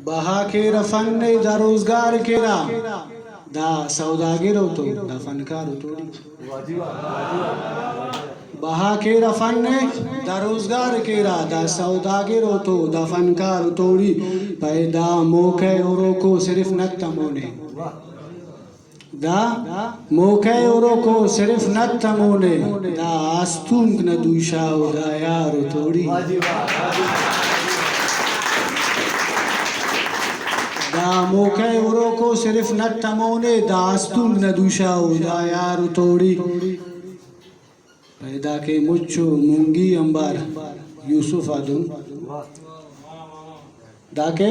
बहा के रफन ने दा रोजगार केरा दा सौदागिर तो दा फनकार तोड़ी बहा के रफन ने दा रोजगार केरा दा सौदागिर तो दा फनकार तोड़ी पैदा मोखे औरों को सिर्फ नतमोने दा मोखे औरों को सिर्फ नतमोने दा आस्तूंक न दूशा दा यार तोड़ी दा मोखे औरों को सिर्फ नतमोने दा आस्तूंक न दूशा दा यार तोड़ी पैदा के मुच्छो मुंगी अंबार यूसुफ आदम दाके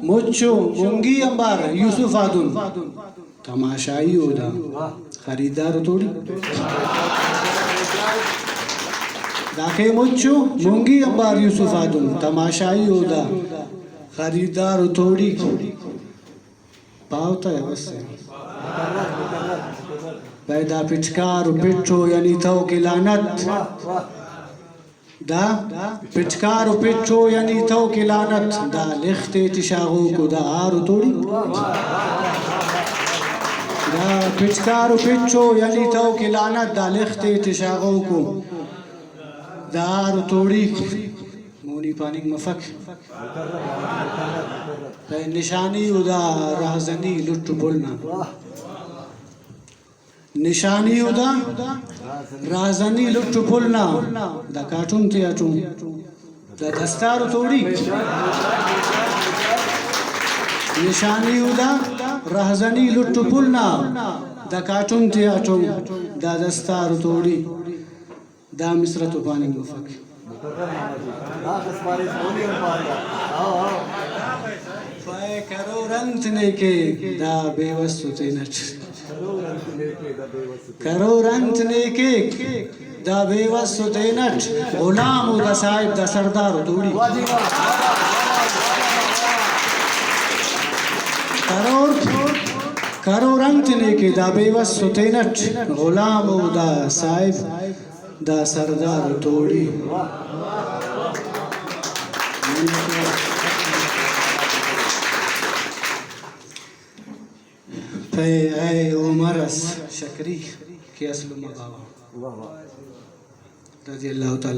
मुच्छो मुंगी अंबार यूसुफ आदम तमाशाई होदा खरीदार तोड़ी दाके मुच्छो मुंगी अंबार यूसुफ आदम तमाशाई होदा खरीदार तोड़ी पावता है बस पैदा पिचकार पिट्ठो यानी तो की लानत दा पिचकार पिट्ठो यानी तो की लानत दा लिखते तिशागो को दा आर तोड़ी दा पिचकार पिट्ठो यानी तो की लानत दा लिखते तिशागो को दा आर तोड़ी मोनी पानी मफक निशानी उदा राहजनी लुट बोलना निशानी उदा राजनी लुट पुलना दा काटूम ते अटूम दा दस्तार तोड़ी निशानी उदा राजनी लुट पुलना दा काटूम ते अटूम दा दस्तार तोड़ी दा मिस्र तो पानी मुफक करो रंत ने के दा बेवस्तु ते नच करो रंत ने के दा बेवस्तु ते नच गुलाम दा साहिब दा सरदार तोड़ी करो रंत ने के दा बेवस्तु ते नच गुलाम दा साहिब दा सरदार तोड़ी ऐ उमरस शकरी के असलुमा बाबा रज़ी अल्लाह ताला